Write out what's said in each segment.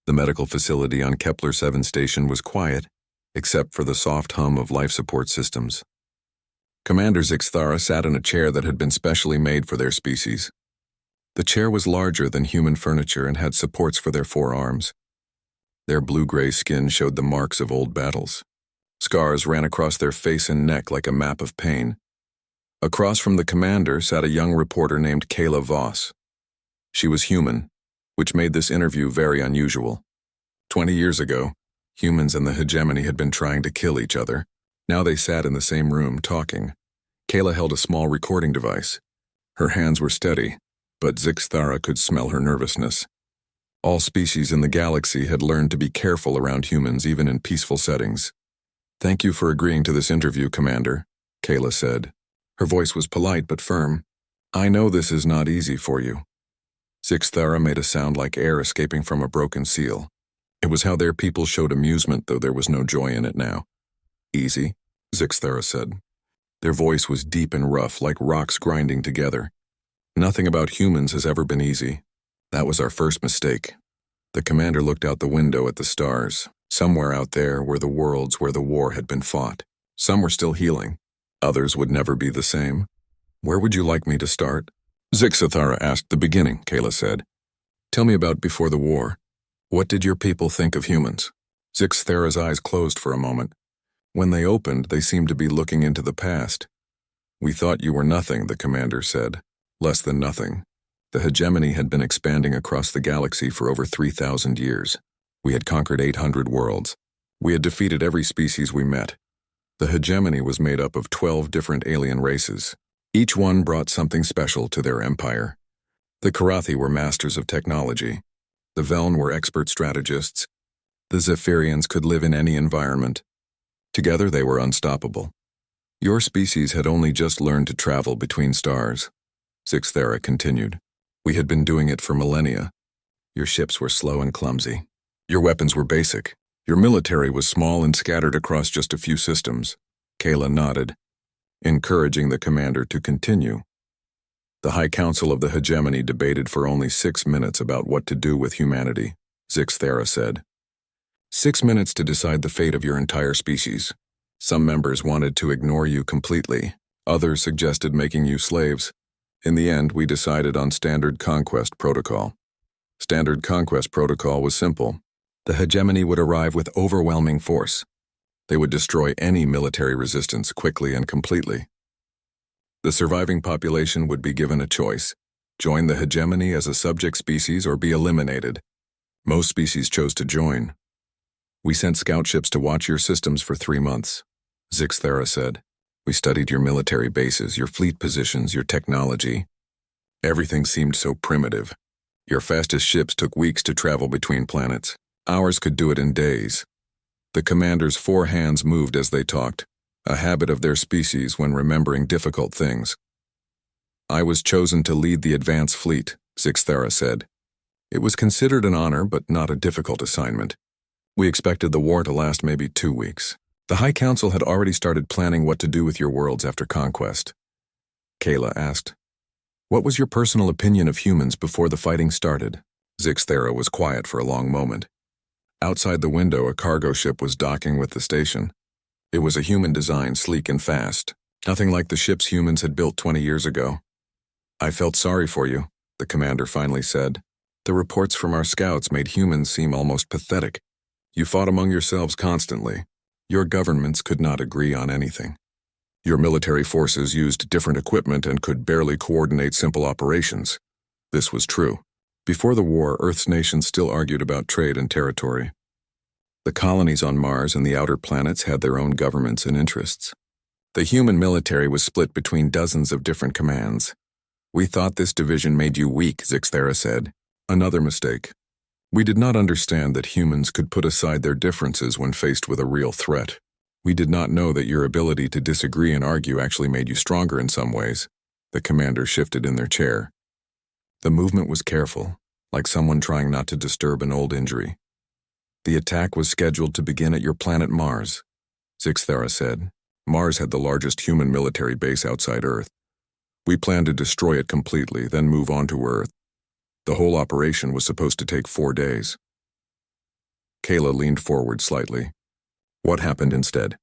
The medical facility on Kepler 7 station was quiet, except for the soft hum of life support systems. Commander Zixthara sat in a chair that had been specially made for their species. The chair was larger than human furniture and had supports for their forearms. Their blue-gray skin showed the marks of old battles. Scars ran across their face and neck like a map of pain. Across from the commander sat a young reporter named Kayla Voss. She was human, which made this interview very unusual. 20 years ago, humans and the hegemony had been trying to kill each other. Now they sat in the same room, talking. Kayla held a small recording device. Her hands were steady, but Zixthara could smell her nervousness. All species in the galaxy had learned to be careful around humans even in peaceful settings. "Thank you for agreeing to this interview, Commander," Kayla said. Her voice was polite but firm. "I know this is not easy for you." Zixthara made a sound like air escaping from a broken seal. It was how their people showed amusement, though there was no joy in it now. "Easy," Zixthara said. Their voice was deep and rough, like rocks grinding together. "Nothing about humans has ever been easy. That was our first mistake." The commander looked out the window at the stars. Somewhere out there were the worlds where the war had been fought. Some were still healing. Others would never be the same. "Where would you like me to start?" Zixthara asked. "The beginning," Kayla said. "Tell me about before the war. What did your people think of humans?" Zixthara's eyes closed for a moment. When they opened, they seemed to be looking into the past. "We thought you were nothing," the commander said. "Less than nothing. The hegemony had been expanding across the galaxy for over 3,000 years. We had conquered 800 worlds. We had defeated every species we met. The hegemony was made up of 12 different alien races. Each one brought something special to their empire. The Karathi were masters of technology. The Veln were expert strategists. The Zephyrians could live in any environment. Together they were unstoppable. Your species had only just learned to travel between stars." Zixthara continued. "We had been doing it for millennia. Your ships were slow and clumsy. Your weapons were basic. Your military was small and scattered across just a few systems." Kayla nodded, encouraging the commander to continue. "The High Council of the Hegemony debated for only 6 minutes about what to do with humanity," Zixthara said. 6 minutes to decide the fate of your entire species. Some members wanted to ignore you completely. Others suggested making you slaves. In the end, we decided on Standard Conquest Protocol. Standard Conquest Protocol was simple. The hegemony would arrive with overwhelming force. They would destroy any military resistance quickly and completely. The surviving population would be given a choice: join the hegemony as a subject species or be eliminated. Most species chose to join. "We sent scout ships to watch your systems for 3 months," Zixthara said. "We studied your military bases, your fleet positions, your technology. Everything seemed so primitive. Your fastest ships took weeks to travel between planets. Ours could do it in days." The commander's 4 hands moved as they talked, a habit of their species when remembering difficult things. "I was chosen to lead the advance fleet," Zixthara said. "It was considered an honor, but not a difficult assignment. We expected the war to last maybe 2 weeks. The High Council had already started planning what to do with your worlds after conquest." Kayla asked, "What was your personal opinion of humans before the fighting started?" Zixthara was quiet for a long moment. Outside the window, a cargo ship was docking with the station. It was a human design, sleek and fast, nothing like the ships humans had built 20 years ago. "I felt sorry for you," the commander finally said. "The reports from our scouts made humans seem almost pathetic. You fought among yourselves constantly. Your governments could not agree on anything. Your military forces used different equipment and could barely coordinate simple operations." This was true. Before the war, Earth's nations still argued about trade and territory. The colonies on Mars and the outer planets had their own governments and interests. The human military was split between dozens of different commands. "We thought this division made you weak," Zixthara said. "Another mistake. We did not understand that humans could put aside their differences when faced with a real threat. We did not know that your ability to disagree and argue actually made you stronger in some ways." The commander shifted in their chair. The movement was careful, like someone trying not to disturb an old injury. "The attack was scheduled to begin at your planet Mars," Zixthara said. "Mars had the largest human military base outside Earth. We planned to destroy it completely, then move on to Earth. The whole operation was supposed to take 4 days. Kayla leaned forward slightly. What happened instead?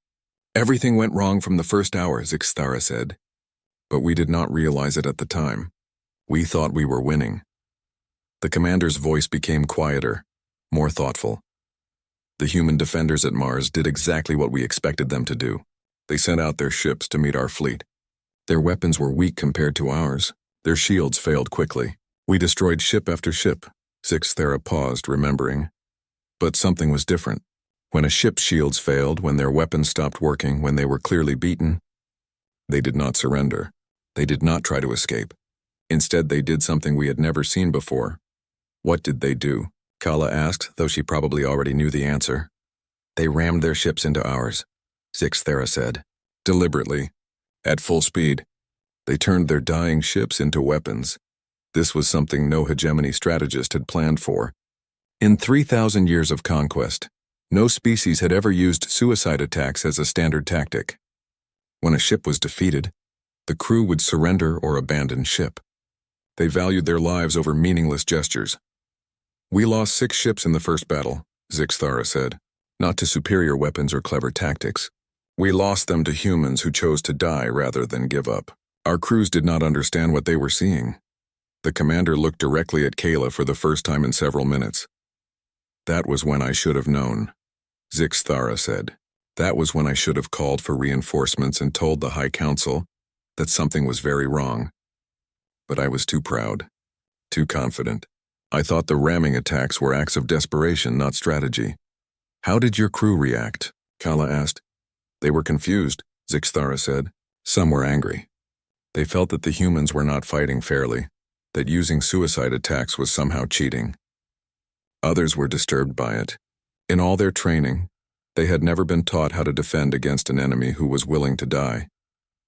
Everything went wrong from the first hour, Zixthara said. But we did not realize it at the time. We thought we were winning. The commander's voice became quieter, more thoughtful. The human defenders at Mars did exactly what we expected them to do. They sent out their ships to meet our fleet. Their weapons were weak compared to ours. Their shields failed quickly. We destroyed ship after ship. Zixthara paused, remembering. But something was different. When a ship's shields failed, when their weapons stopped working, when they were clearly beaten, they did not surrender. They did not try to escape. Instead, they did something we had never seen before. What did they do? Kala asked, though she probably already knew the answer. They rammed their ships into ours, Zixthara said. Deliberately. At full speed. They turned their dying ships into weapons. This was something no hegemony strategist had planned for. In 3,000 years of conquest, no species had ever used suicide attacks as a standard tactic. When a ship was defeated, the crew would surrender or abandon ship. They valued their lives over meaningless gestures. We lost 6 ships in the first battle, Zixthara said, not to superior weapons or clever tactics. We lost them to humans who chose to die rather than give up. Our crews did not understand what they were seeing. The commander looked directly at Kayla for the first time in several minutes. That was when I should have known, Zixthara said. That was when I should have called for reinforcements and told the High Council that something was very wrong. But I was too proud, too confident. I thought the ramming attacks were acts of desperation, not strategy. How did your crew react? Kala asked. They were confused, Zixthara said. Some were angry. They felt that the humans were not fighting fairly, that using suicide attacks was somehow cheating. Others were disturbed by it. In all their training, they had never been taught how to defend against an enemy who was willing to die.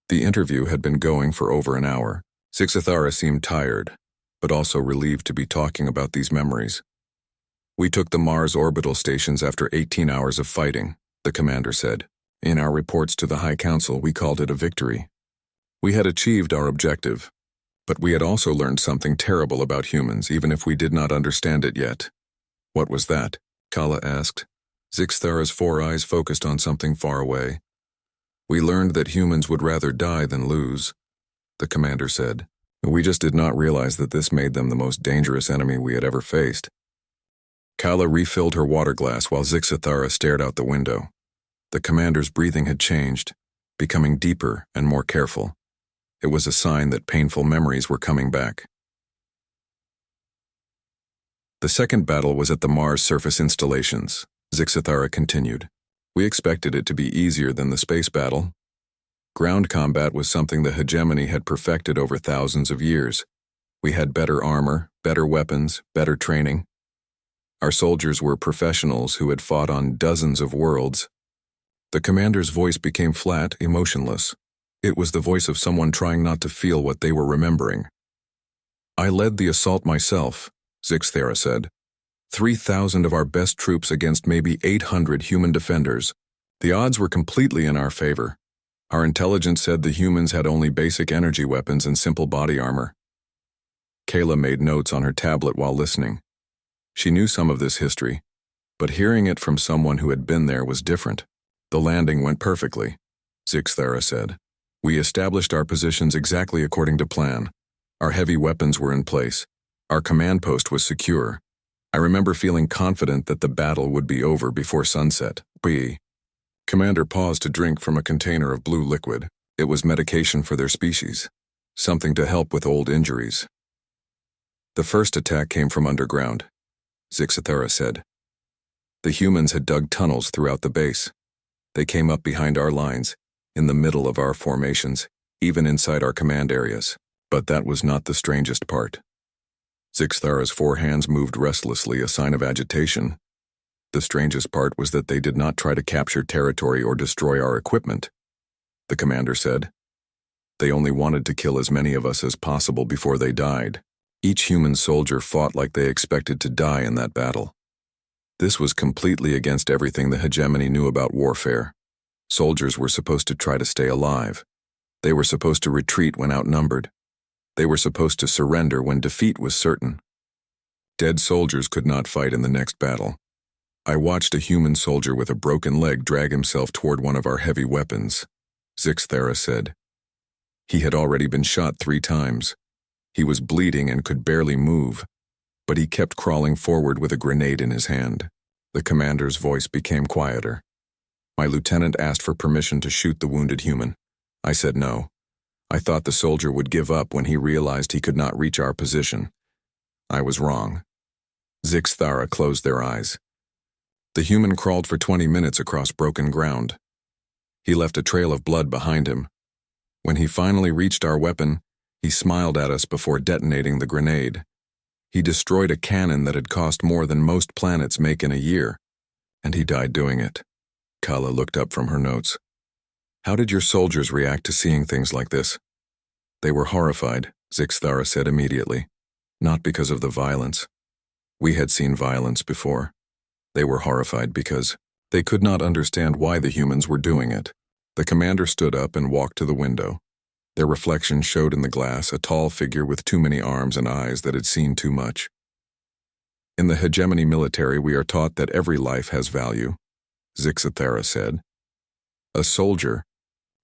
The interview had been going for over an hour. Zixthara seemed tired, but also relieved to be talking about these memories. We took the Mars orbital stations after 18 hours of fighting, the commander said. In our reports to the High Council, we called it a victory. We had achieved our objective, but we had also learned something terrible about humans, even if we did not understand it yet. What was that? Kala asked. Zixthara's 4 eyes focused on something far away. We learned that humans would rather die than lose, the commander said. We just did not realize that this made them the most dangerous enemy we had ever faced. Kala refilled her water glass while Zixthara stared out the window. The commander's breathing had changed, becoming deeper and more careful. It was a sign that painful memories were coming back. The second battle was at the Mars surface installations, Zixthara continued. We expected it to be easier than the space battle. Ground combat was something the hegemony had perfected over thousands of years. We had better armor, better weapons, better training. Our soldiers were professionals who had fought on dozens of worlds. The commander's voice became flat, emotionless. It was the voice of someone trying not to feel what they were remembering. I led the assault myself, Zixthara said. 3,000 of our best troops against maybe 800 human defenders. The odds were completely in our favor. Our intelligence said the humans had only basic energy weapons and simple body armor. Kayla made notes on her tablet while listening. She knew some of this history, but hearing it from someone who had been there was different. The landing went perfectly, Zixthara said. We established our positions exactly according to plan. Our heavy weapons were in place. Our command post was secure. I remember feeling confident that the battle would be over before sunset. Commander paused to drink from a container of blue liquid. It was medication for their species, something to help with old injuries. The first attack came from underground, Zixthara said. The humans had dug tunnels throughout the base. They came up behind our lines, in the middle of our formations, even inside our command areas. But that was not the strangest part. Zixthara's 4 hands moved restlessly, a sign of agitation. The strangest part was that they did not try to capture territory or destroy our equipment, the commander said. They only wanted to kill as many of us as possible before they died. Each human soldier fought like they expected to die in that battle. This was completely against everything the hegemony knew about warfare. Soldiers were supposed to try to stay alive. They were supposed to retreat when outnumbered. They were supposed to surrender when defeat was certain. Dead soldiers could not fight in the next battle. I watched a human soldier with a broken leg drag himself toward one of our heavy weapons, Zixthara said. He had already been shot 3 times. He was bleeding and could barely move, but he kept crawling forward with a grenade in his hand. The commander's voice became quieter. My lieutenant asked for permission to shoot the wounded human. I said no. I thought the soldier would give up when he realized he could not reach our position. I was wrong. Zixthara closed their eyes. The human crawled for 20 minutes across broken ground. He left a trail of blood behind him. When he finally reached our weapon, he smiled at us before detonating the grenade. He destroyed a cannon that had cost more than most planets make in a year, and he died doing it. Kala looked up from her notes. How did your soldiers react to seeing things like this? They were horrified, Zixthara said immediately. Not because of the violence. We had seen violence before. They were horrified because they could not understand why the humans were doing it. The commander stood up and walked to the window. Their reflection showed in the glass a tall figure with too many arms and eyes that had seen too much. In the hegemony military, we are taught that every life has value, Zixthara said. A soldier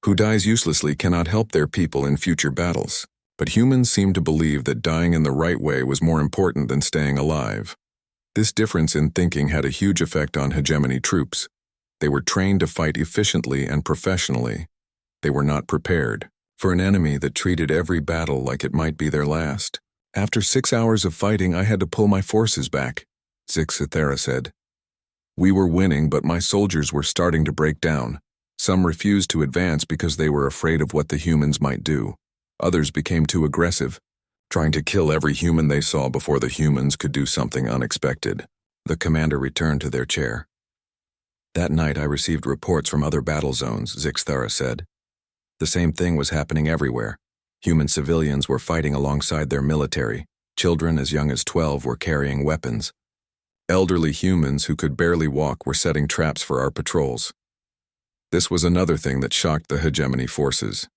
who dies uselessly cannot help their people in future battles, but humans seem to believe that dying in the right way was more important than staying alive. This difference in thinking had a huge effect on hegemony troops. They were trained to fight efficiently and professionally. They were not prepared for an enemy that treated every battle like it might be their last. After 6 hours of fighting, I had to pull my forces back, Zixthara said. We were winning, but my soldiers were starting to break down. Some refused to advance because they were afraid of what the humans might do. Others became too aggressive, trying to kill every human they saw before the humans could do something unexpected. The commander returned to their chair. That night I received reports from other battle zones, Zixthara said. The same thing was happening everywhere. Human civilians were fighting alongside their military. Children as young as 12 were carrying weapons. Elderly humans who could barely walk were setting traps for our patrols. This was another thing that shocked the hegemony forces.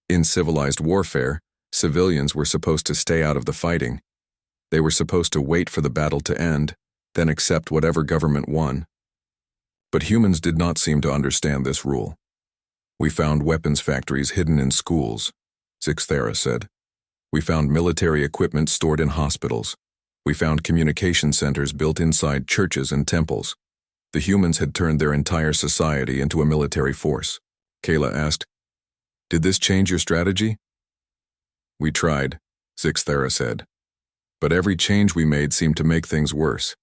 In civilized warfare, civilians were supposed to stay out of the fighting. They were supposed to wait for the battle to end, then accept whatever government won. But humans did not seem to understand this rule. We found weapons factories hidden in schools, Zixthara said. We found military equipment stored in hospitals. We found communication centers built inside churches and temples. The humans had turned their entire society into a military force. Kayla asked, Did this change your strategy? We tried, Zixthara said. But every change we made seemed to make things worse.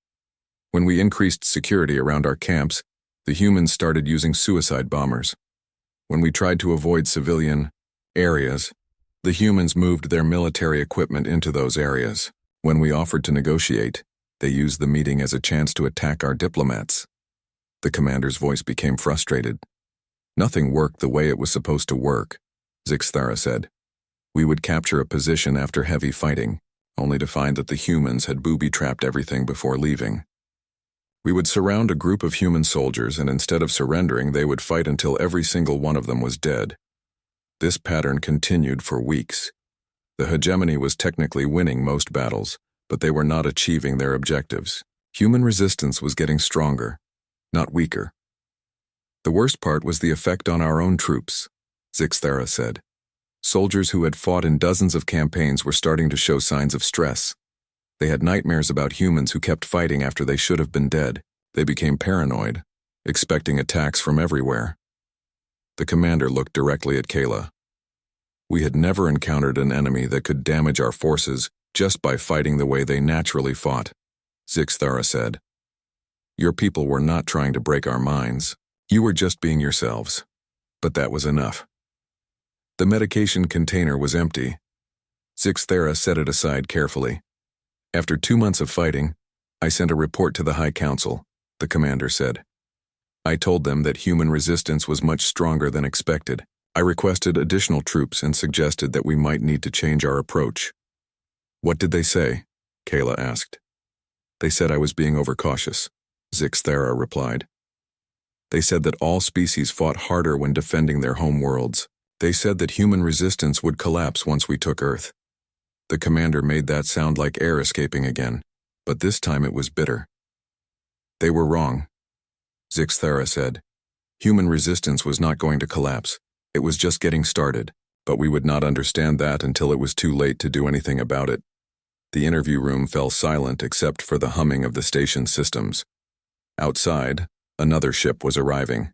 When we increased security around our camps, the humans started using suicide bombers. When we tried to avoid civilian areas, the humans moved their military equipment into those areas. When we offered to negotiate, they used the meeting as a chance to attack our diplomats. The commander's voice became frustrated. Nothing worked the way it was supposed to work, Zixthara said. We would capture a position after heavy fighting, only to find that the humans had booby-trapped everything before leaving. We would surround a group of human soldiers, and instead of surrendering, they would fight until every single one of them was dead. This pattern continued for weeks. The hegemony was technically winning most battles, but they were not achieving their objectives. Human resistance was getting stronger, not weaker. The worst part was the effect on our own troops, Zixthara said. Soldiers who had fought in dozens of campaigns were starting to show signs of stress. They had nightmares about humans who kept fighting after they should have been dead. They became paranoid, expecting attacks from everywhere. The commander looked directly at Kayla. We had never encountered an enemy that could damage our forces just by fighting the way they naturally fought, Zixthara said. Your people were not trying to break our minds. You were just being yourselves. But that was enough. The medication container was empty. Zixthara set it aside carefully. After 2 months of fighting, I sent a report to the High Council, the commander said. I told them that human resistance was much stronger than expected. I requested additional troops and suggested that we might need to change our approach. What did they say? Kayla asked. They said I was being overcautious, Zixthara replied. They said that all species fought harder when defending their home worlds. They said that human resistance would collapse once we took Earth. The commander made that sound like air escaping again, but this time it was bitter. They were wrong, Zixthara said. Human resistance was not going to collapse. It was just getting started, but we would not understand that until it was too late to do anything about it. The interview room fell silent except for the humming of the station's systems. Outside, another ship was arriving.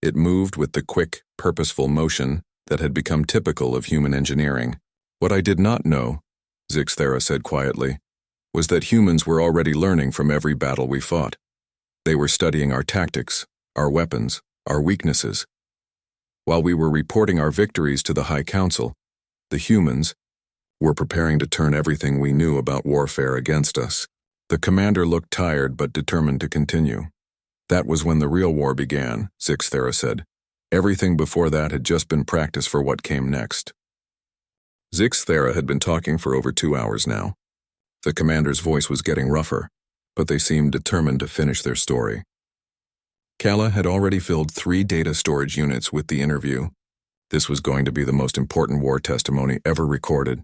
It moved with the quick, purposeful motion that had become typical of human engineering. What I did not know, Zixthara said quietly, was that humans were already learning from every battle we fought. They were studying our tactics, our weapons, our weaknesses. While we were reporting our victories to the High Council, the humans were preparing to turn everything we knew about warfare against us. The commander looked tired but determined to continue. That was when the real war began, Zixthara said. Everything before that had just been practice for what came next. Zixthara had been talking for over 2 hours now. The commander's voice was getting rougher, but they seemed determined to finish their story. Kala had already filled 3 data storage units with the interview. This was going to be the most important war testimony ever recorded.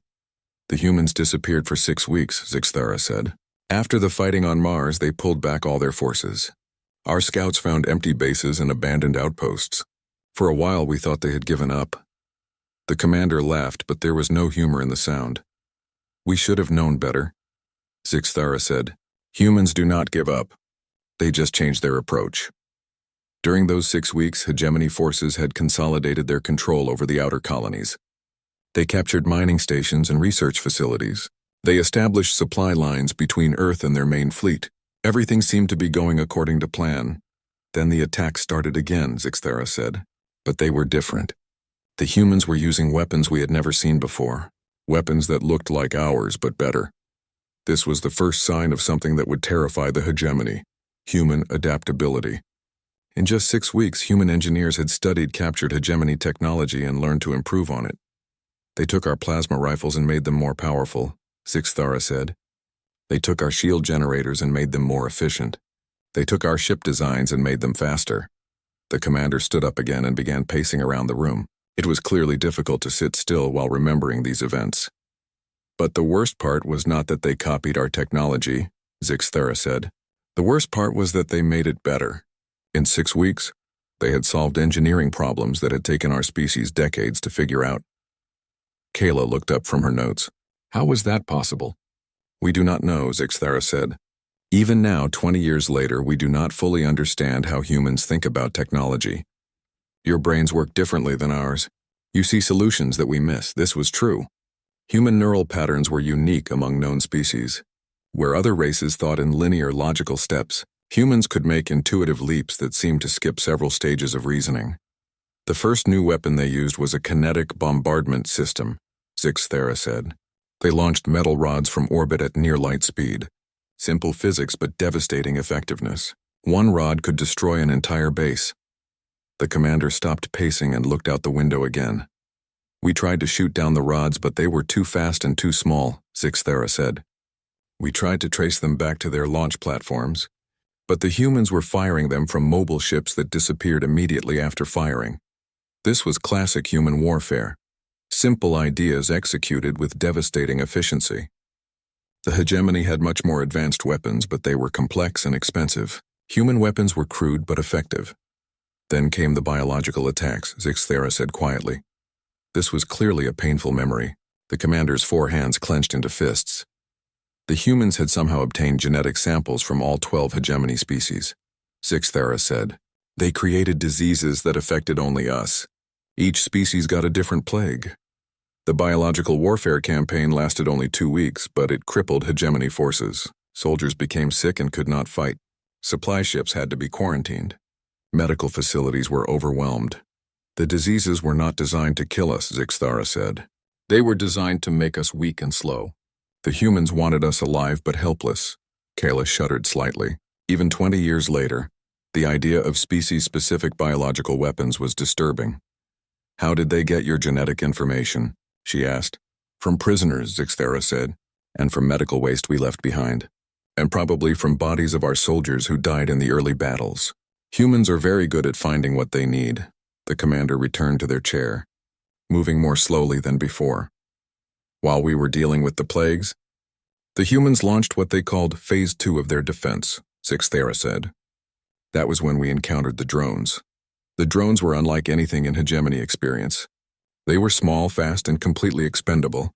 The humans disappeared for 6 weeks, Zixthara said. After the fighting on Mars, they pulled back all their forces. Our scouts found empty bases and abandoned outposts. For a while, we thought they had given up. The commander laughed, but there was no humor in the sound. We should have known better, Zixthara said. Humans do not give up. They just change their approach. During those 6 weeks, hegemony forces had consolidated their control over the outer colonies. They captured mining stations and research facilities. They established supply lines between Earth and their main fleet. Everything seemed to be going according to plan. Then the attack started again, Zixthara said. But they were different. The humans were using weapons we had never seen before. Weapons that looked like ours, but better. This was the first sign of something that would terrify the hegemony: human adaptability. In just 6 weeks, human engineers had studied captured hegemony technology and learned to improve on it. They took our plasma rifles and made them more powerful, Zixthara said. They took our shield generators and made them more efficient. They took our ship designs and made them faster. The commander stood up again and began pacing around the room. It was clearly difficult to sit still while remembering these events. But the worst part was not that they copied our technology, Zixthara said. The worst part was that they made it better. In 6 weeks, they had solved engineering problems that had taken our species decades to figure out. Kayla looked up from her notes. How was that possible? We do not know, Zixthara said. Even now, 20 years later, we do not fully understand how humans think about technology. Your brains work differently than ours. You see solutions that we miss. This was true. Human neural patterns were unique among known species. Where other races thought in linear, logical steps, humans could make intuitive leaps that seemed to skip several stages of reasoning. The first new weapon they used was a kinetic bombardment system, Zixthara said. They launched metal rods from orbit at near light speed. Simple physics but devastating effectiveness. One rod could destroy an entire base. The commander stopped pacing and looked out the window again. We tried to shoot down the rods, but they were too fast and too small, Zixthara said. We tried to trace them back to their launch platforms, but the humans were firing them from mobile ships that disappeared immediately after firing. This was classic human warfare. Simple ideas executed with devastating efficiency. The hegemony had much more advanced weapons, but they were complex and expensive. Human weapons were crude but effective. Then came the biological attacks, Zixthara said quietly. This was clearly a painful memory. The commander's 4 hands clenched into fists. The humans had somehow obtained genetic samples from all 12 hegemony species, Zixthara said. They created diseases that affected only us. Each species got a different plague. The biological warfare campaign lasted only 2 weeks, but it crippled hegemony forces. Soldiers became sick and could not fight. Supply ships had to be quarantined. Medical facilities were overwhelmed. The diseases were not designed to kill us, Zixthara said. They were designed to make us weak and slow. The humans wanted us alive but helpless. Kayla shuddered slightly. Even 20 years later, the idea of species-specific biological weapons was disturbing. How did they get your genetic information? She asked. From prisoners, Zixthara said, and from medical waste we left behind. And probably from bodies of our soldiers who died in the early battles. Humans are very good at finding what they need. The commander returned to their chair, moving more slowly than before. While we were dealing with the plagues, the humans launched what they called Phase 2 of their defense. Zixthera said. That was when we encountered the drones. The drones were unlike anything in Hegemony experience. They were small, fast, and completely expendable.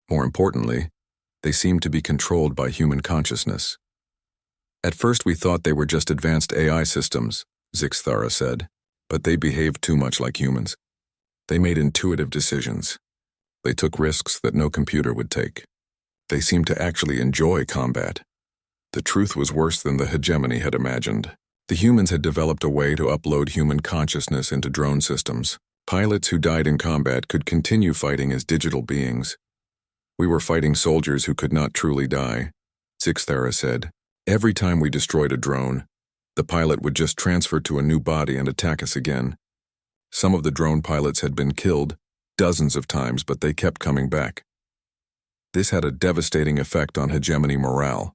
More importantly, they seemed to be controlled by human consciousness. At first we thought they were just advanced AI systems, Zixthara said, but they behaved too much like humans. They made intuitive decisions. They took risks that no computer would take. They seemed to actually enjoy combat. The truth was worse than the Hegemony had imagined. The humans had developed a way to upload human consciousness into drone systems. Pilots who died in combat could continue fighting as digital beings. We were fighting soldiers who could not truly die, Zixthara said. Every time we destroyed a drone, the pilot would just transfer to a new body and attack us again. Some of the drone pilots had been killed dozens of times, but they kept coming back. This had a devastating effect on Hegemony morale.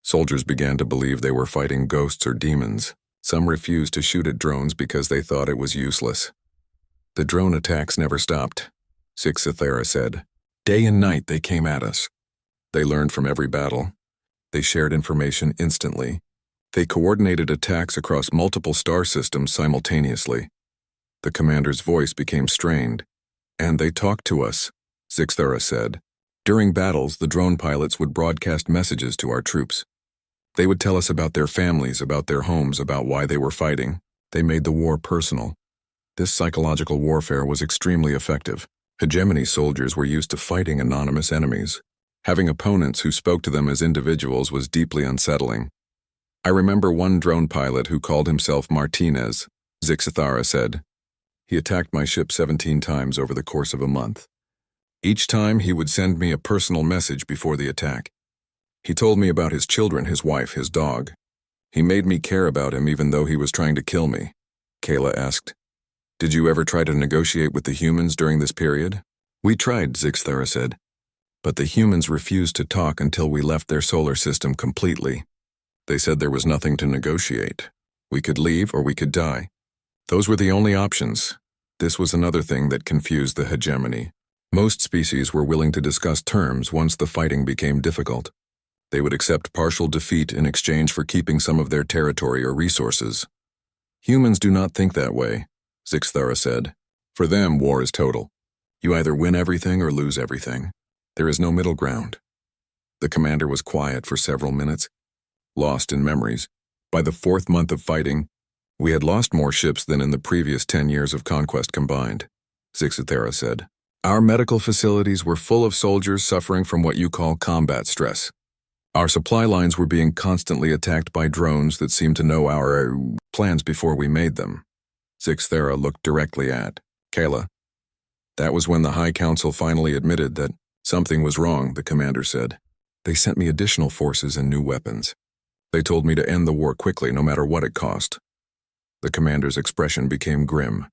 Soldiers began to believe they were fighting ghosts or demons. Some refused to shoot at drones because they thought it was useless. The drone attacks never stopped, Zixthara said. Day and night they came at us. They learned from every battle. They shared information instantly. They coordinated attacks across multiple star systems simultaneously. The commander's voice became strained. And they talked to us, Zixthara said. During battles, the drone pilots would broadcast messages to our troops. They would tell us about their families, about their homes, about why they were fighting. They made the war personal. This psychological warfare was extremely effective. Hegemony soldiers were used to fighting anonymous enemies. Having opponents who spoke to them as individuals was deeply unsettling. I remember one drone pilot who called himself Martinez, Zixthara said. He attacked my ship 17 times over the course of a month. Each time he would send me a personal message before the attack. He told me about his children, his wife, his dog. He made me care about him even though he was trying to kill me. Kayla asked. Did you ever try to negotiate with the humans during this period? We tried, Zixthara said. But the humans refused to talk until we left their solar system completely. They said there was nothing to negotiate. We could leave or we could die. Those were the only options. This was another thing that confused the Hegemony. Most species were willing to discuss terms once the fighting became difficult. They would accept partial defeat in exchange for keeping some of their territory or resources. Humans do not think that way, Zixthara said. For them, war is total. You either win everything or lose everything. There is no middle ground. The commander was quiet for several minutes, lost in memories. By the 4th month of fighting, we had lost more ships than in the previous 10 years of conquest combined, Zixthara said. Our medical facilities were full of soldiers suffering from what you call combat stress. Our supply lines were being constantly attacked by drones that seemed to know our plans before we made them. Zixthara looked directly at Kayla. That was when the High Council finally admitted that something was wrong, the commander said. They sent me additional forces and new weapons. They told me to end the war quickly, no matter what it cost. The commander's expression became grim.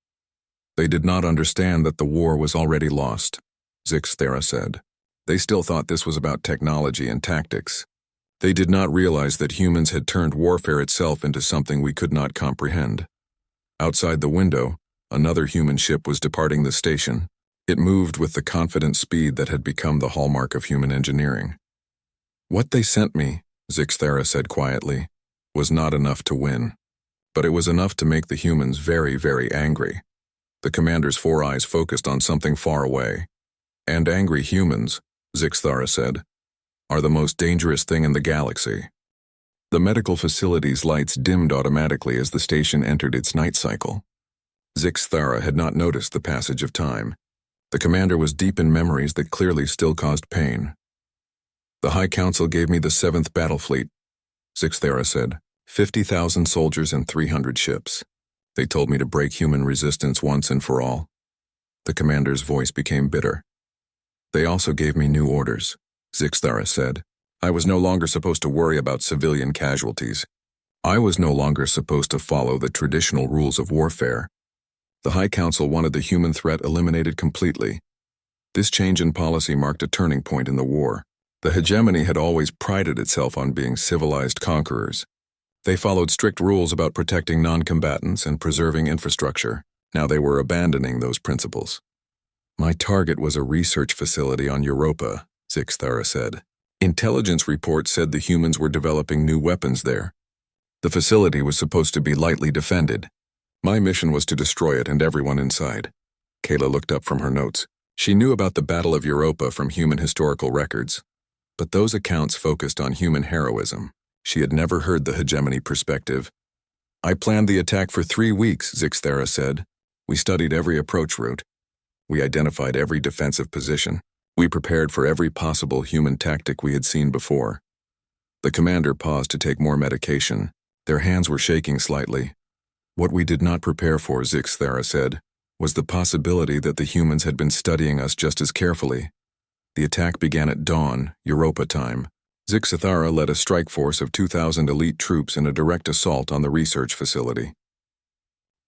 They did not understand that the war was already lost, Zixthara said. They still thought this was about technology and tactics. They did not realize that humans had turned warfare itself into something we could not comprehend. Outside the window, another human ship was departing the station. It moved with the confident speed that had become the hallmark of human engineering. What they sent me, Zixthara said quietly, was not enough to win. But it was enough to make the humans very, very angry. The commander's 4 eyes focused on something far away. And angry humans, Zixthara said, are the most dangerous thing in the galaxy. The medical facility's lights dimmed automatically as the station entered its night cycle. Zixthara had not noticed the passage of time. The commander was deep in memories that clearly still caused pain. The High Council gave me the 7th Battle Fleet, Zixthara said, 50,000 soldiers and 300 ships. They told me to break human resistance once and for all. The commander's voice became bitter. They also gave me new orders, Zixthara said. I was no longer supposed to worry about civilian casualties. I was no longer supposed to follow the traditional rules of warfare. The High Council wanted the human threat eliminated completely. This change in policy marked a turning point in the war. The Hegemony had always prided itself on being civilized conquerors. They followed strict rules about protecting non-combatants and preserving infrastructure. Now they were abandoning those principles. My target was a research facility on Europa, Zixthara said. Intelligence reports said the humans were developing new weapons there. The facility was supposed to be lightly defended. My mission was to destroy it and everyone inside. Kayla looked up from her notes. She knew about the Battle of Europa from human historical records, but those accounts focused on human heroism. She had never heard the hegemony perspective. I planned the attack for 3 weeks, Zixthara said. We studied every approach route. We identified every defensive position. We prepared for every possible human tactic we had seen before. The commander paused to take more medication. Their hands were shaking slightly. What we did not prepare for, Zixthara said, was the possibility that the humans had been studying us just as carefully. The attack began at dawn, Europa time. Zixthara led a strike force of 2,000 elite troops in a direct assault on the research facility.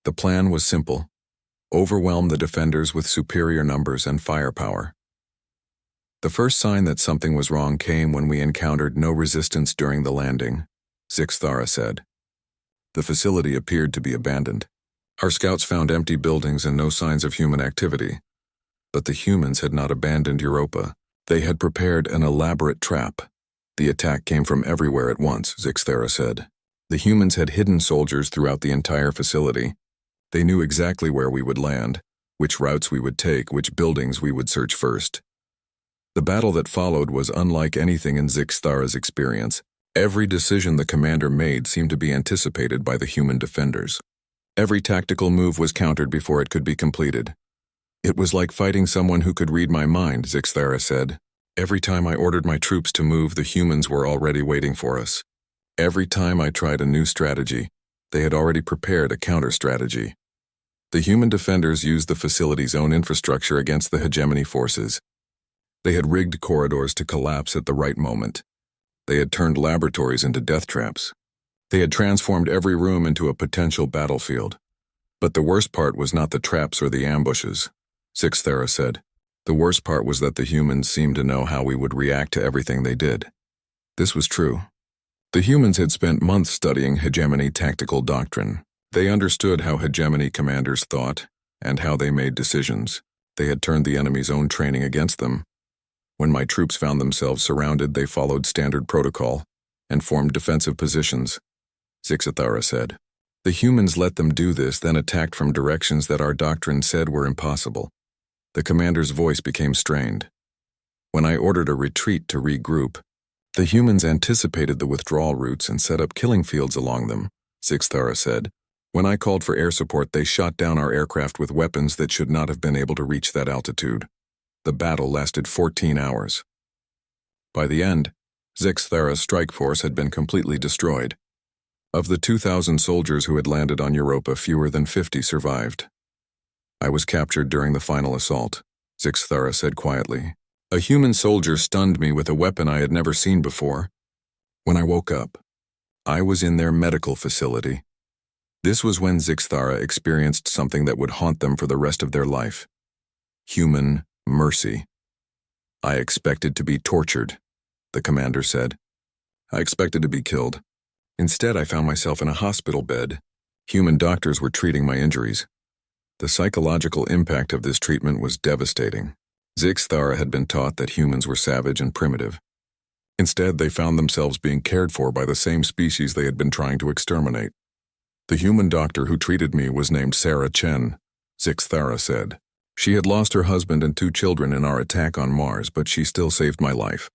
The plan was simple: overwhelm the defenders with superior numbers and firepower. The first sign that something was wrong came when we encountered no resistance during the landing, Zixthara said. The facility appeared to be abandoned. Our scouts found empty buildings and no signs of human activity. But the humans had not abandoned Europa. They had prepared an elaborate trap. The attack came from everywhere at once, Zixthara said. The humans had hidden soldiers throughout the entire facility. They knew exactly where we would land, which routes we would take, which buildings we would search first. The battle that followed was unlike anything in Zixthara's experience. Every decision the commander made seemed to be anticipated by the human defenders. Every tactical move was countered before it could be completed. It was like fighting someone who could read my mind, Zixthara said. Every time I ordered my troops to move, the humans were already waiting for us. Every time I tried a new strategy, they had already prepared a counter-strategy. The human defenders used the facility's own infrastructure against the hegemony forces. They had rigged corridors to collapse at the right moment. They had turned laboratories into death traps. They had transformed every room into a potential battlefield. But the worst part was not the traps or the ambushes, Zixthara said. The worst part was that the humans seemed to know how we would react to everything they did. This was true. The humans had spent months studying hegemony tactical doctrine. They understood how hegemony commanders thought and how they made decisions. They had turned the enemy's own training against them. When my troops found themselves surrounded, they followed standard protocol and formed defensive positions, Zixthara said. The humans let them do this, then attacked from directions that our doctrine said were impossible. The commander's voice became strained. When I ordered a retreat to regroup, the humans anticipated the withdrawal routes and set up killing fields along them, Zixthara said. When I called for air support, they shot down our aircraft with weapons that should not have been able to reach that altitude. The battle lasted 14 hours. By the end, Zixthara's strike force had been completely destroyed. Of the 2,000 soldiers who had landed on Europa, fewer than 50 survived. I was captured during the final assault, Zixthara said quietly. A human soldier stunned me with a weapon I had never seen before. When I woke up, I was in their medical facility. This was when Zixthara experienced something that would haunt them for the rest of their life. Human mercy. I expected to be tortured, the commander said. I expected to be killed. Instead, I found myself in a hospital bed. Human doctors were treating my injuries. The psychological impact of this treatment was devastating. Zixthara had been taught that humans were savage and primitive. Instead, they found themselves being cared for by the same species they had been trying to exterminate. The human doctor who treated me was named Sarah Chen, Zixthara said. She had lost her husband and 2 children in our attack on Mars, but she still saved my life.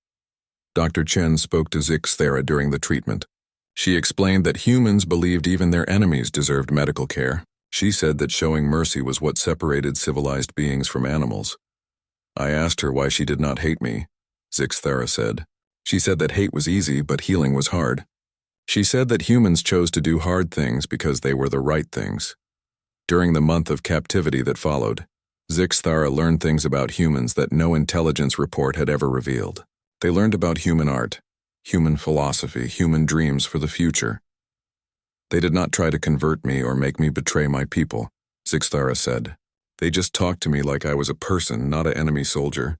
Dr. Chen spoke to Zixthara during the treatment. She explained that humans believed even their enemies deserved medical care. She said that showing mercy was what separated civilized beings from animals. I asked her why she did not hate me, Zixthara said. She said that hate was easy, but healing was hard. She said that humans chose to do hard things because they were the right things. During the month of captivity that followed, Zixthara learned things about humans that no intelligence report had ever revealed. They learned about human art, human philosophy, human dreams for the future. They did not try to convert me or make me betray my people, Zixthara said. They just talked to me like I was a person, not an enemy soldier.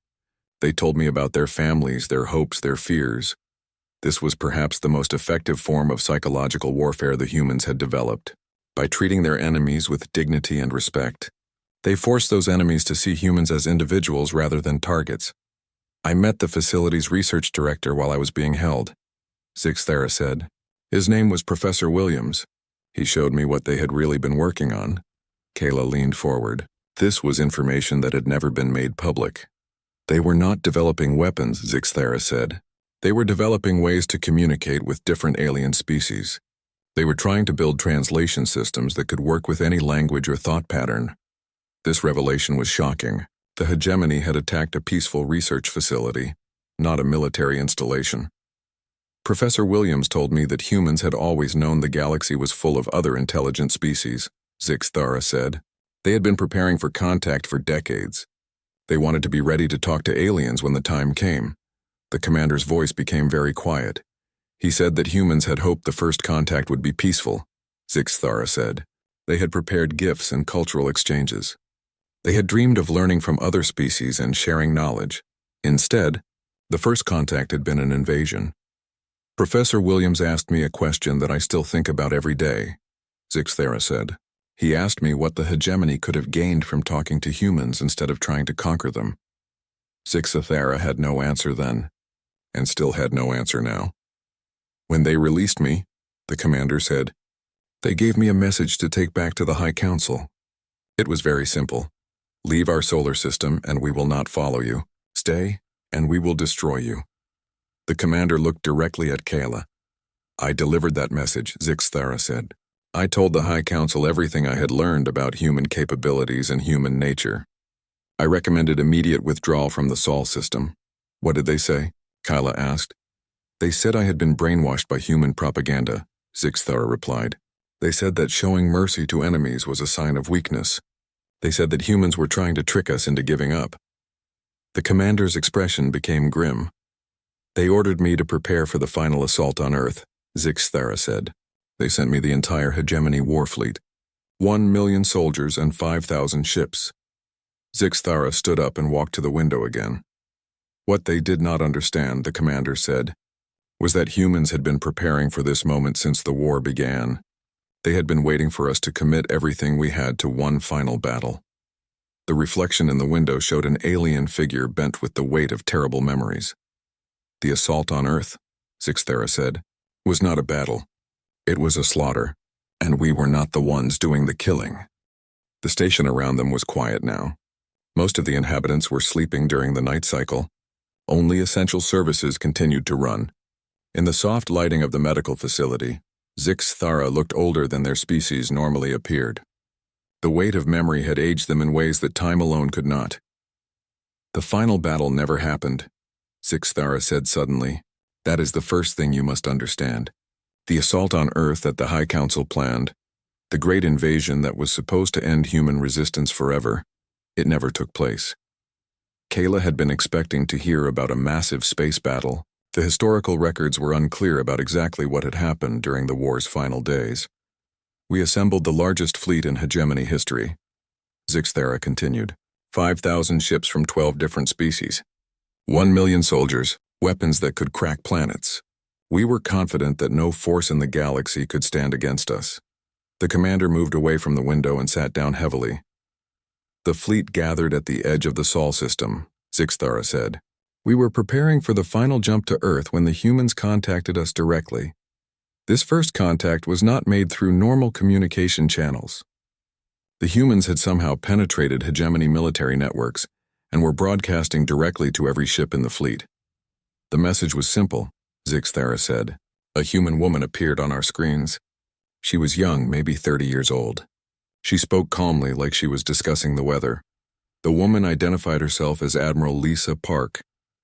They told me about their families, their hopes, their fears. This was perhaps the most effective form of psychological warfare the humans had developed. By treating their enemies with dignity and respect, they forced those enemies to see humans as individuals rather than targets. I met the facility's research director while I was being held, Zixthara said. His name was Professor Williams. He showed me what they had really been working on. Kayla leaned forward. This was information that had never been made public. They were not developing weapons, Zixthara said. They were developing ways to communicate with different alien species. They were trying to build translation systems that could work with any language or thought pattern. This revelation was shocking. The hegemony had attacked a peaceful research facility, not a military installation. Professor Williams told me that humans had always known the galaxy was full of other intelligent species, Zixthara said. They had been preparing for contact for decades. They wanted to be ready to talk to aliens when the time came. The commander's voice became very quiet. He said that humans had hoped the first contact would be peaceful, Zixthara said. They had prepared gifts and cultural exchanges. They had dreamed of learning from other species and sharing knowledge. Instead, the first contact had been an invasion. Professor Williams asked me a question that I still think about every day, Zixthara said. He asked me what the hegemony could have gained from talking to humans instead of trying to conquer them. Zixthara had no answer then, and still had no answer now. When they released me, the commander said, they gave me a message to take back to the High Council. It was very simple. Leave our solar system and we will not follow you. Stay and we will destroy you. The commander looked directly at Kayla. I delivered that message, Zixthara said. I told the High Council everything I had learned about human capabilities and human nature. I recommended immediate withdrawal from the Sol system. What did they say? Kayla asked. They said I had been brainwashed by human propaganda, Zixthara replied. They said that showing mercy to enemies was a sign of weakness. They said that humans were trying to trick us into giving up. The commander's expression became grim. They ordered me to prepare for the final assault on Earth, Zixthara said. They sent me the entire hegemony war fleet, 1 million soldiers and 5,000 ships. Zixthara stood up and walked to the window again. What they did not understand, the commander said, was that humans had been preparing for this moment since the war began. They had been waiting for us to commit everything we had to one final battle. The reflection in the window showed an alien figure bent with the weight of terrible memories. The assault on Earth, Zixthara said, was not a battle. It was a slaughter, and we were not the ones doing the killing. The station around them was quiet now. Most of the inhabitants were sleeping during the night cycle. Only essential services continued to run. In the soft lighting of the medical facility, Zixthara looked older than their species normally appeared. The weight of memory had aged them in ways that time alone could not. The final battle never happened, Zixthara said suddenly. That is the first thing you must understand. The assault on Earth that the High Council planned, the great invasion that was supposed to end human resistance forever, it never took place. Kayla had been expecting to hear about a massive space battle. The historical records were unclear about exactly what had happened during the war's final days. We assembled the largest fleet in hegemony history, Zixthara continued. 5,000 ships from 12 different species. 1 million soldiers, weapons that could crack planets. We were confident that no force in the galaxy could stand against us. The commander moved away from the window and sat down heavily. The fleet gathered at the edge of the Sol system, Zixthara said. We were preparing for the final jump to Earth when the humans contacted us directly. This first contact was not made through normal communication channels. The humans had somehow penetrated hegemony military networks and were broadcasting directly to every ship in the fleet. The message was simple, Zixthara said. A human woman appeared on our screens. She was young, maybe 30 years old. She spoke calmly like she was discussing the weather. The woman identified herself as Admiral Lisa Park,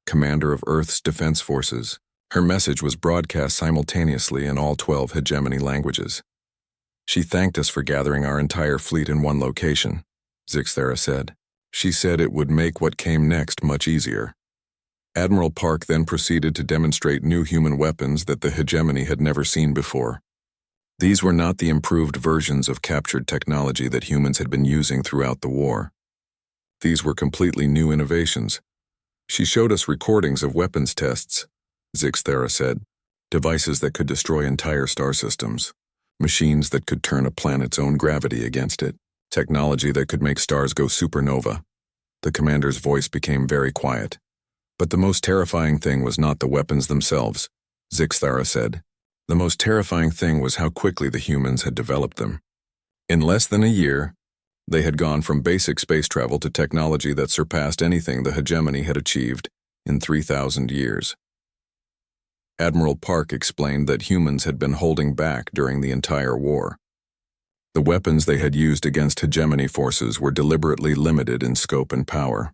commander of Earth's defense forces. Her message was broadcast simultaneously in all 12 hegemony languages. She thanked us for gathering our entire fleet in one location, Zixthara said. She said it would make what came next much easier. Admiral Park then proceeded to demonstrate new human weapons that the hegemony had never seen before. These were not the improved versions of captured technology that humans had been using throughout the war. These were completely new innovations. She showed us recordings of weapons tests, Zixthara said, devices that could destroy entire star systems, machines that could turn a planet's own gravity against it, technology that could make stars go supernova. The commander's voice became very quiet. But the most terrifying thing was not the weapons themselves, Zixthara said. The most terrifying thing was how quickly the humans had developed them. In less than a year, they had gone from basic space travel to technology that surpassed anything the hegemony had achieved in 3,000 years. Admiral Park explained that humans had been holding back during the entire war. The weapons they had used against hegemony forces were deliberately limited in scope and power.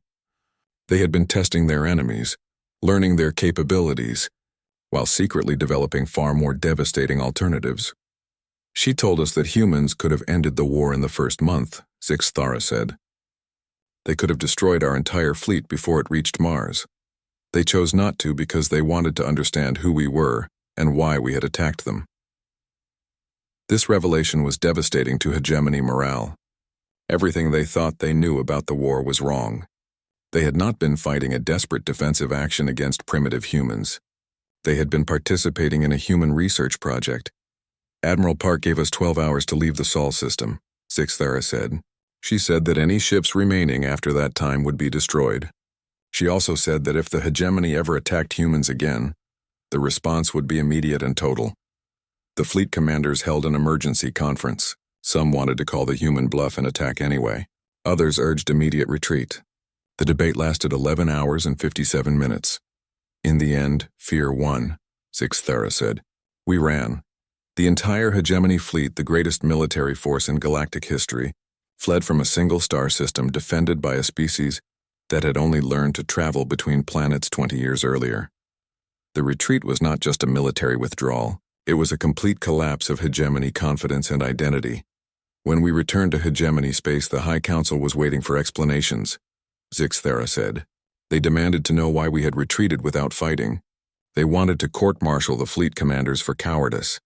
They had been testing their enemies, learning their capabilities, while secretly developing far more devastating alternatives. She told us that humans could have ended the war in the first month, Zixthara said. They could have destroyed our entire fleet before it reached Mars. They chose not to because they wanted to understand who we were and why we had attacked them. This revelation was devastating to hegemony morale. Everything they thought they knew about the war was wrong. They had not been fighting a desperate defensive action against primitive humans. They had been participating in a human research project. Admiral Park gave us 12 hours to leave the Sol system, Zixthara said. She said that any ships remaining after that time would be destroyed. She also said that if the hegemony ever attacked humans again, the response would be immediate and total. The fleet commanders held an emergency conference. Some wanted to call the human bluff and attack anyway. Others urged immediate retreat. The debate lasted 11 hours and 57 minutes. In the end, fear won, Zixthara said. We ran. The entire hegemony fleet, the greatest military force in galactic history, fled from a single star system defended by a species that had only learned to travel between planets 20 years earlier. The retreat was not just a military withdrawal. It was a complete collapse of hegemony confidence and identity. When we returned to hegemony space, the High Council was waiting for explanations, Zixthara said. They demanded to know why we had retreated without fighting. They wanted to court-martial the fleet commanders for cowardice.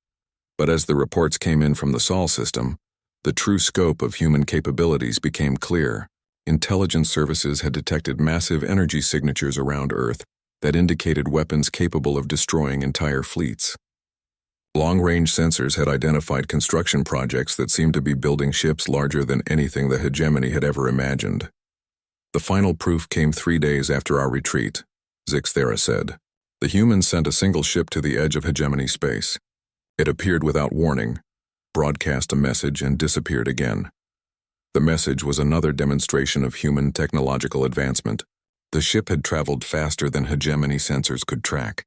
But as the reports came in from the Sol system, the true scope of human capabilities became clear. Intelligence services had detected massive energy signatures around Earth that indicated weapons capable of destroying entire fleets. Long-range sensors had identified construction projects that seemed to be building ships larger than anything the hegemony had ever imagined. The final proof came 3 days after our retreat, Zixthara said. The humans sent a single ship to the edge of hegemony space. It appeared without warning, broadcast a message, and disappeared again. The message was another demonstration of human technological advancement. The ship had traveled faster than hegemony sensors could track.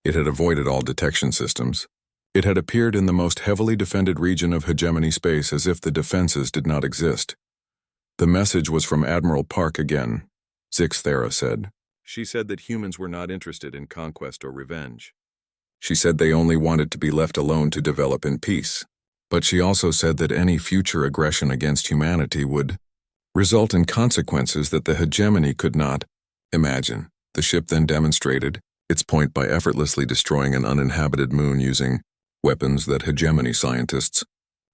It had avoided all detection systems. It had appeared in the most heavily defended region of hegemony space as if the defenses did not exist. The message was from Admiral Park again, Zixthara said. She said that humans were not interested in conquest or revenge. She said they only wanted to be left alone to develop in peace. But she also said that any future aggression against humanity would result in consequences that the hegemony could not imagine. The ship then demonstrated its point by effortlessly destroying an uninhabited moon using weapons that hegemony scientists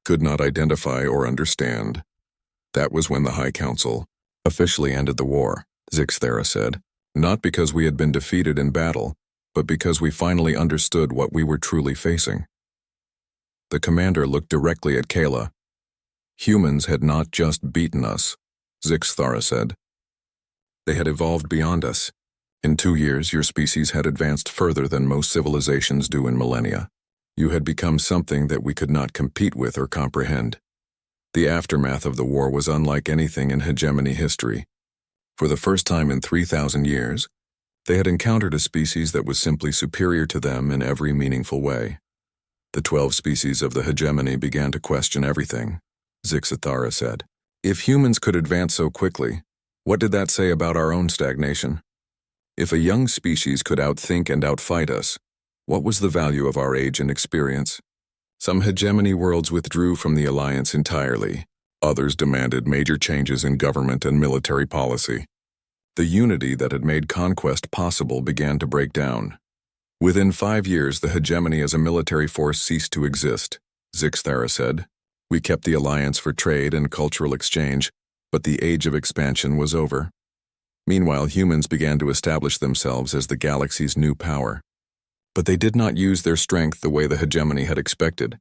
could not identify or understand. That was when the High Council officially ended the war, Zixthara said, not because we had been defeated in battle, but because we finally understood what we were truly facing. The commander looked directly at Kayla. Humans had not just beaten us, Zixthara said. They had evolved beyond us. In 2 years, your species had advanced further than most civilizations do in millennia. You had become something that we could not compete with or comprehend. The aftermath of the war was unlike anything in hegemony history. For the first time in 3,000 years, they had encountered a species that was simply superior to them in every meaningful way. The 12 species of the hegemony began to question everything, Zixthara said. If humans could advance so quickly, what did that say about our own stagnation? If a young species could outthink and outfight us, what was the value of our age and experience? Some hegemony worlds withdrew from the alliance entirely. Others demanded major changes in government and military policy. The unity that had made conquest possible began to break down. Within 5 years, the hegemony as a military force ceased to exist, Zixthara said. We kept the alliance for trade and cultural exchange, but the age of expansion was over. Meanwhile, humans began to establish themselves as the galaxy's new power. But they did not use their strength the way the hegemony had expected.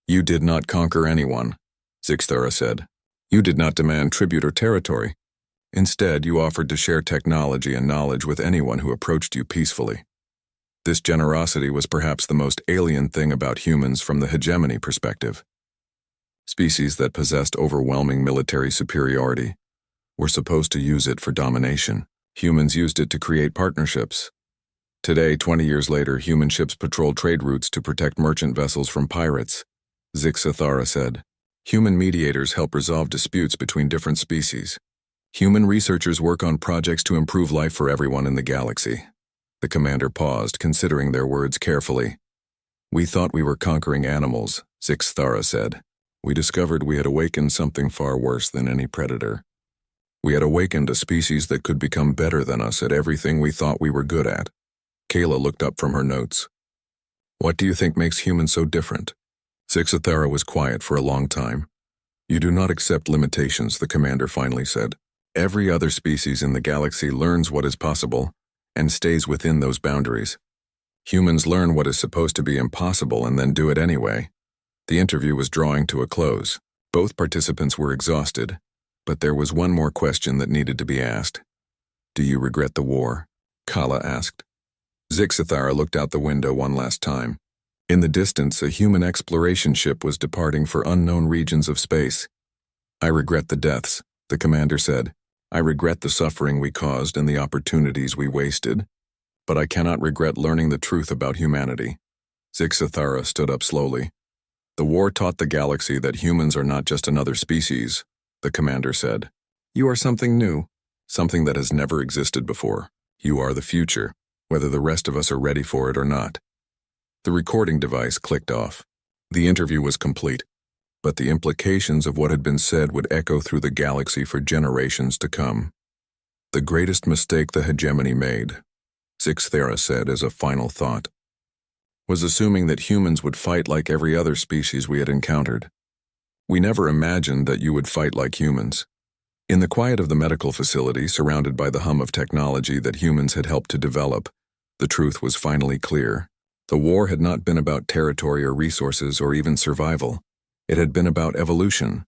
You did not conquer anyone, Zixthara said. You did not demand tribute or territory. Instead, you offered to share technology and knowledge with anyone who approached you peacefully. This generosity was perhaps the most alien thing about humans from the hegemony perspective. Species that possessed overwhelming military superiority were supposed to use it for domination. Humans used it to create partnerships. Today, 20 years later, human ships patrol trade routes to protect merchant vessels from pirates, Zixathara said. Human mediators help resolve disputes between different species. Human researchers work on projects to improve life for everyone in the galaxy. The commander paused, considering their words carefully. We thought we were conquering animals, Zixathara said. We discovered we had awakened something far worse than any predator. We had awakened a species that could become better than us at everything we thought we were good at. Kayla looked up from her notes. What do you think makes humans so different? Zixathara was quiet for a long time. You do not accept limitations, the commander finally said. Every other species in the galaxy learns what is possible and stays within those boundaries. Humans learn what is supposed to be impossible and then do it anyway. The interview was drawing to a close. Both participants were exhausted, but there was one more question that needed to be asked. Do you regret the war? Kala asked. Zixathara looked out the window one last time. In the distance, a human exploration ship was departing for unknown regions of space. I regret the deaths, the commander said. I regret the suffering we caused and the opportunities we wasted. But I cannot regret learning the truth about humanity. Zixathara stood up slowly. The war taught the galaxy that humans are not just another species, the commander said. You are something new, something that has never existed before. You are the future, whether the rest of us are ready for it or not. The recording device clicked off. The interview was complete, but the implications of what had been said would echo through the galaxy for generations to come. The greatest mistake the hegemony made, Zixathara said as a final thought, was assuming that humans would fight like every other species we had encountered. We never imagined that you would fight like humans. In the quiet of the medical facility, surrounded by the hum of technology that humans had helped to develop, the truth was finally clear. The war had not been about territory or resources or even survival. It had been about evolution.